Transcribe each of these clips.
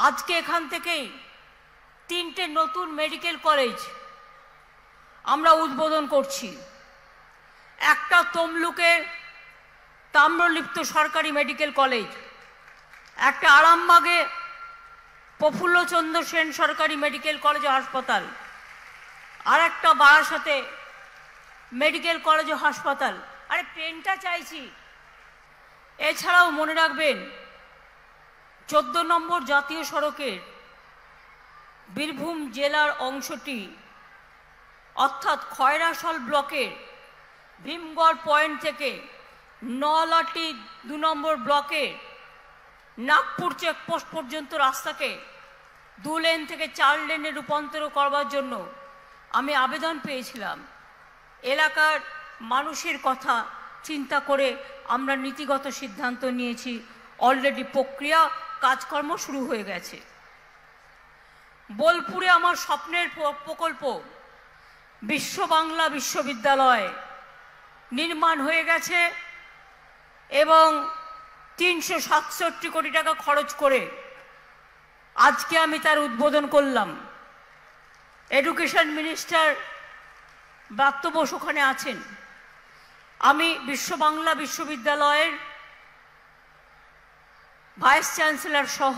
আজকে এখান থেকেই 3টে নতুন মেডিকেল কলেজ আমরা উদ্বোধন করছি। একটা তমলুকের তাম্রলিপ্ত সরকারি মেডিকেল কলেজ, একটা আরামবাগে প্রফুল্লচন্দ্র সেন সরকারি মেডিকেল কলেজ ও হাসপাতাল, আর একটা বারাসাতে মেডিকেল কলেজ ও হাসপাতাল। আরে পেনটা চাইছি। এছাড়াও মনে রাখবেন 14 নম্বর জাতীয় সড়কের বীরভূম জেলার অংশটি অর্থাৎ খয়রাশাল ব্লকের ভীমগড় পয়েন্ট থেকে নলাটি 2 নম্বর ব্লকের নাগপুর চেকপোস্ট পর্যন্ত রাস্তাকে 2 লেন থেকে 4 লেনে রূপান্তর করবার জন্য আমি আবেদন পেয়েছিলাম। এলাকার মানুষের কথা চিন্তা করে আমরা নীতিগত সিদ্ধান্ত নিয়েছি। অলরেডি প্রক্রিয়া কাজকর্ম শুরু হয়ে গেছে। বোলপুরে আমার স্বপ্নের প্রকল্প বিশ্ব বাংলা বিশ্ববিদ্যালয় নির্মাণ হয়ে গেছে এবং 367 কোটি টাকা খরচ করে আজকে আমি তার উদ্বোধন করলাম। এডুকেশন মিনিস্টার ব্রাত্য বোস ওখানে আছেন। আমি বিশ্ব বাংলা বিশ্ববিদ্যালয়ের ভাইস চ্যান্সেলর সহ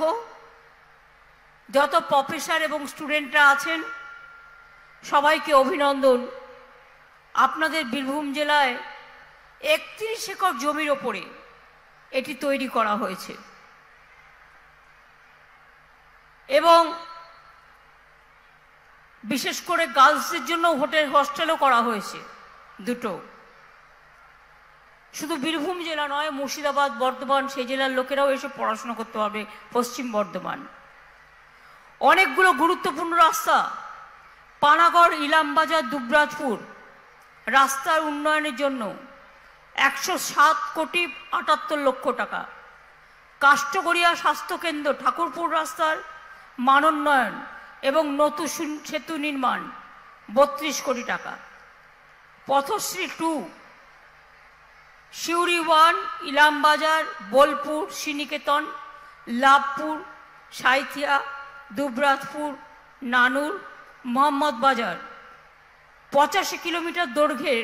যত প্রফেসর এবং স্টুডেন্টরা আছেন সবাইকে অভিনন্দন। আপনাদের বীরভূম জেলায় 31 একর জমির ওপরে এটি তৈরি করা হয়েছে এবং বিশেষ করে গার্লসদের জন্য হস্টেলও করা হয়েছে 2টো। শুধু বীরভূম জেলা নয়, মুর্শিদাবাদ, বর্ধমান সেই জেলার লোকেরাও এসে পড়াশোনা করতে পারবে। পশ্চিম বর্ধমান অনেকগুলো গুরুত্বপূর্ণ রাস্তা, পানাগড়, ইলামবাজার, দুবরাজপুর রাস্তার উন্নয়নের জন্য 107 কোটি 78 লক্ষ টাকা। কাষ্টগড়িয়া স্বাস্থ্যকেন্দ্র, ঠাকুরপুর রাস্তার মানোন্নয়ন এবং নতুন সেতু নির্মাণ 32 কোটি টাকা। পথশ্রী 2, সিউড়ি 1, ইলামবাজার, বোলপুর, শ্রীনিকেতন, লাভপুর, সাঁইথিয়া, দুবরাজপুর, নানুর, মোহাম্মদবাজার 85 কিলোমিটার দৈর্ঘ্যের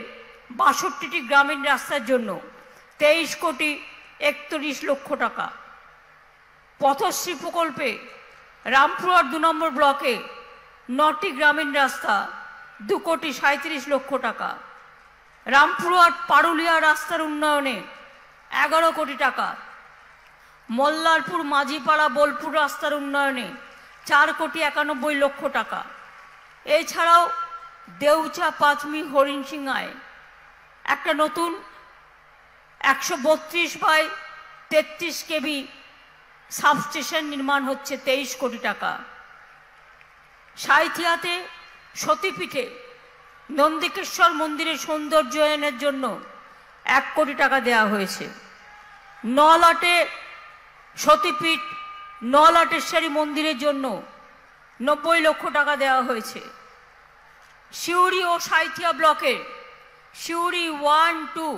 62টি গ্রামীণ রাস্তার জন্য 23 কোটি 41 লক্ষ টাকা। পথশ্রী প্রকল্পে রামপুরহাট 2 নম্বর ব্লকে 9টি গ্রামীণ রাস্তা 2 কোটি 37 লক্ষ টাকা। রামপুরহাট পারুলিয়া রাস্তার উন্নয়নে 11 কোটি টাকা। মল্লারপুর মাঝিপাড়া বোলপুর রাস্তার উন্নয়নে 4 কোটি 91 লক্ষ টাকা। এছাড়াও দেউচা পাঁচমি হরিণসিংহায় একটা নতুন 132/33 কেভি সাবস্টেশন নির্মাণ হচ্ছে 23 কোটি টাকা। সাঁইথিয়াতে সতীপীঠে নন্দিকেশ্বর মন্দিরের সৌন্দর্যায়নের জন্য 1 কোটি টাকা দেওয়া হয়েছে। নলাটে সতীপীঠ নলাটেশ্বরী মন্দিরের জন্য 90 লক্ষ টাকা দেওয়া হয়েছে। সিউড়ি ও সাঁইথিয়া ব্লকের সিউড়ি 1, 2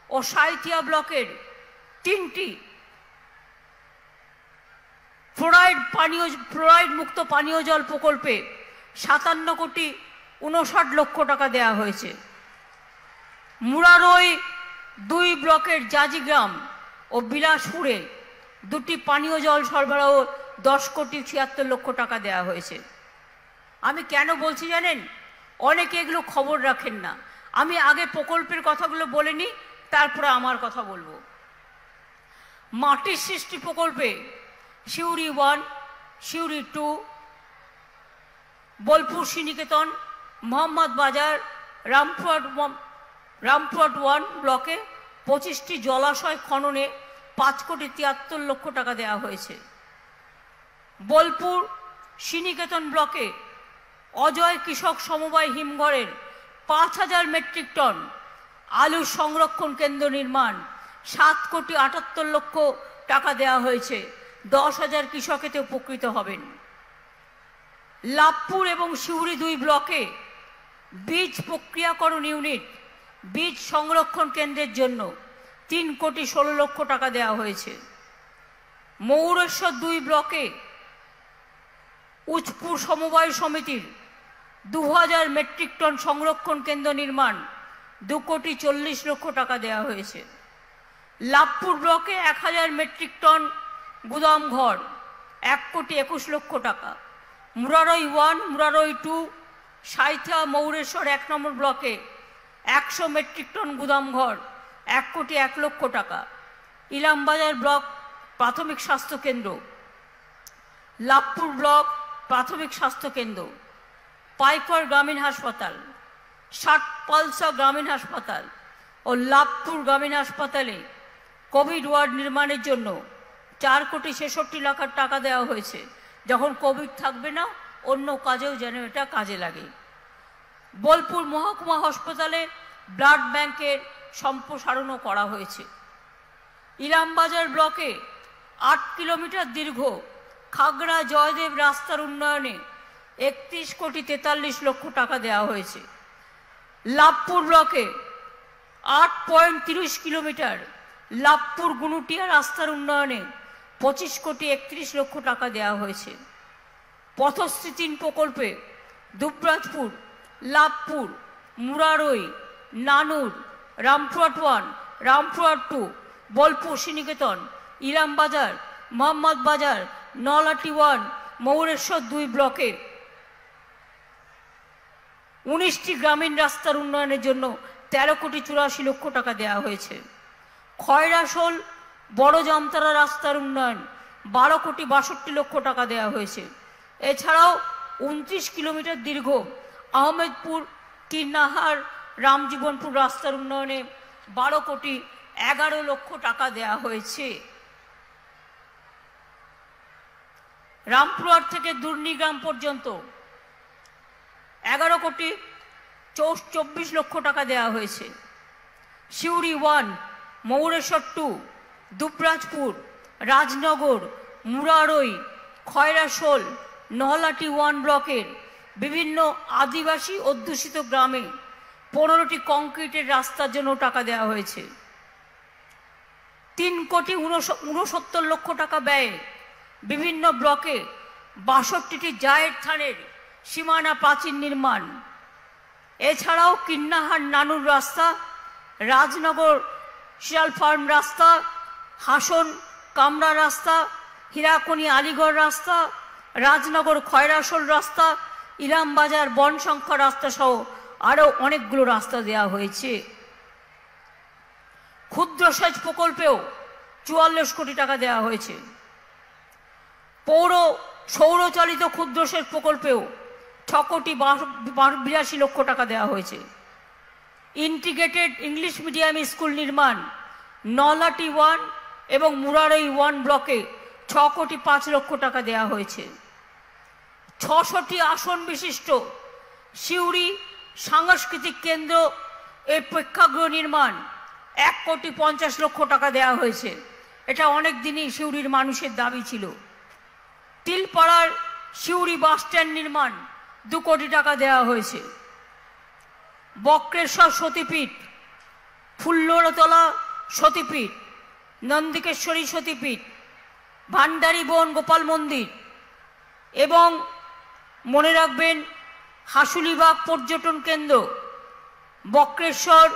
ও সাঁইথিয়া ব্লকের 3টি ফ্লোরাইড মুক্ত পানীয় জল প্রকল্পে 57 কোটি 59 লক্ষ টাকা দেওয়া হয়েছে। মুরারই 2 ব্লকের জাজিগ্রাম ও বিলাসপুরে 2টি পানীয় জল সরবরাহ 10 কোটি 76 লক্ষ টাকা দেওয়া হয়েছে। আমি কেন বলছি জানেন? অনেকে এগুলো খবর রাখেন না। আমি আগে প্রকল্পের কথাগুলো বলে নিই, তারপরে আমার কথা বলবো। মাটির সৃষ্টি প্রকল্পে সিউড়ি 1, সিউড়ি 2, বোলপুর শ্রীনিকেতন, মোহাম্মদবাজার, রামপুরহাট 1 ব্লকে 25টি জলাশয় খননে 5 কোটি 73 লক্ষ টাকা দেওয়া হয়েছে। বোলপুর শ্রীনিকেতন ব্লকে অজয় কৃষক সমবায় হিমঘরের 5000 মেট্রিক টন আলু সংরক্ষণ কেন্দ্র নির্মাণ 7 কোটি 78 লক্ষ টাকা দেওয়া হয়েছে। 10,000 কৃষক এতে উপকৃত হবেন। লাভপুর এবং সিউড়ি 2 ব্লকে বীজ প্রক্রিয়াকরণ ইউনিট বীজ সংরক্ষণ কেন্দ্রের জন্য 3 কোটি 16 লক্ষ টাকা দেওয়া হয়েছে। মৌরেশ্বর 2 ব্লকে উচপুর সমবায় সমিতির 2000 মেট্রিক টন সংরক্ষণ কেন্দ্র নির্মাণ 2,40,00,000 টাকা দেওয়া হয়েছে। লাভপুর ব্লকে 1000 মেট্রিক টন গুদাম ঘর 1,21,00,000 টাকা। মুরারই 1, মুরারই 2, সাইথা মৌরেশ্বর 1 নম্বর ব্লকে 100 মেট্রিক টন গুদাম ঘর 1,01,00,000 টাকা। ইলামবাজার ব্লক প্রাথমিক স্বাস্থ্য কেন্দ্র, লাভপুর ব্লক প্রাথমিক স্বাস্থ্য কেন্দ্র, পাইকর গ্রামীণ হাসপাতাল, ষাটপালসা গ্রামীণ হাসপাতাল ও লাভপুর গ্রামীণ হাসপাতালে কোভিড ওয়ার্ড নির্মাণের জন্য 4,66,00,000 টাকা দেওয়া হয়েছে। যখন কোভিড থাকবে না, অন্য কাজেও যেন এটা কাজে লাগে। বোলপুর মহকুমা হাসপাতালে ব্লাড ব্যাংকের সম্প্রসারণও করা হয়েছে। ইলামবাজার ব্লকে 8 কিলোমিটার দীর্ঘ খাগড়া জয়দেব রাস্তার উন্নয়নে 31,43,00,000 টাকা দেওয়া হয়েছে। লাভপুর ব্লকে 8.30 কিলোমিটার লাভপুর গুনুটিয়া রাস্তার উন্নয়নে 25,31,00,000 টাকা দেওয়া হয়েছে। পথশ্রী 3 প্রকল্পে দুবরাজপুর, লাভপুর, মুরারই, নানুর, রামপুরহাট 1, রামপুরহাট 2, বোলপুর শ্রীনিকেতন, ইলামবাজার, মোহাম্মদ বাজার, নলাটি 1, মৌরেশ্বর 2 ব্লকে 19টি গ্রামীণ রাস্তার উন্নয়নের জন্য 13,84,00,000 টাকা দেওয়া হয়েছে। খয়রাশোল বড় জামতারা রাস্তার উন্নয়ন 12,62,00,000 টাকা দেওয়া হয়েছে। এছাড়াও 29 কিলোমিটার দীর্ঘ আহমেদপুর কিন্নাহার রামজীবনপুর রাস্তার উন্নয়নে 12,11,00,000 টাকা দেওয়া হয়েছে। রামপুরহাট থেকে দুর্নিগ্রাম পর্যন্ত 11,24,00,000 টাকা দেওয়া হয়েছে। সিউড়ি 1, মৌরেশ্বর 2, দুবরাজপুর, রাজনগর, মুরারই, খয়রাশোল, নহলাটি 1 ব্লকের বিভিন্ন আদিবাসী অধ্যুষিত গ্রামে 15টি কংক্রিটের রাস্তার জন্য টাকা দেওয়া হয়েছে। 3,69,00,000 টাকা ব্যয়ে বিভিন্ন ব্লকে 62টি জায়ের থানের সীমানা প্রাচীর নির্মাণ। এছাড়াও কিন্নাহার নানুর রাস্তা, রাজনগর শিয়াল ফার্ম রাস্তা, হাসন কামরা রাস্তা, হীরাকনি আলিগড় রাস্তা, রাজনগর খয়রাশোল রাস্তা, ইলামবাজার বনশঙ্কর রাস্তা সহ আরও অনেকগুলো রাস্তা দেওয়া হয়েছে। ক্ষুদ্র সেচ প্রকল্পেও 44 কোটি টাকা দেওয়া হয়েছে। সৌরচালিত ক্ষুদ্র সেচ প্রকল্পেও 6,82,00,000 টাকা দেওয়া হয়েছে। ইন্টিগ্রেটেড ইংলিশ মিডিয়াম স্কুল নির্মাণ নলাটি 1 এবং মুরারই 1 ব্লকে 6,05,00,000 টাকা দেওয়া হয়েছে। 600টি আসন বিশিষ্ট সিউড়ি সাংস্কৃতিক কেন্দ্র এর প্রেক্ষাগৃহ নির্মাণ 1,50,00,000 টাকা দেওয়া হয়েছে। এটা অনেক দিনই সিউড়ির মানুষের দাবি ছিল। তিলপাড়ার সিউড়ি বাস স্ট্যান্ড নির্মাণ 2 কোটি টাকা দেওয়া হয়েছে। বক্রেশ্বর সতীপীঠ, ফুল্লরতলা সতীপীঠ, নন্দিকেশ্বরী সতীপীঠ, ভান্ডারী বন গোপাল মন্দির এবং মনে রাখবেন হাসুলিবাগ পর্যটন কেন্দ্র, বক্রেশ্বর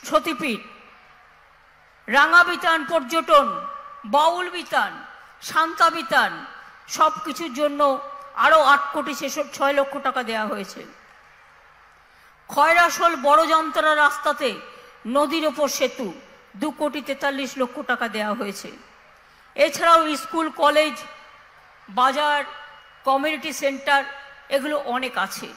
সতীপীঠ, রাঙাবিতান পর্যটন, বাউল বিতান, শান্তা বিতান সব কিছুর জন্য আরও 8,06,00,000 টাকা দেওয়া হয়েছে। খয়রাশোল বড় জামতারা রাস্তাতে নদীর ওপর সেতু 2,43,00,000 টাকা দেওয়া হয়েছে। এছাড়াও স্কুল, কলেজ, বাজার, কমিউনিটি সেন্টার এগুলো অনেক আছে।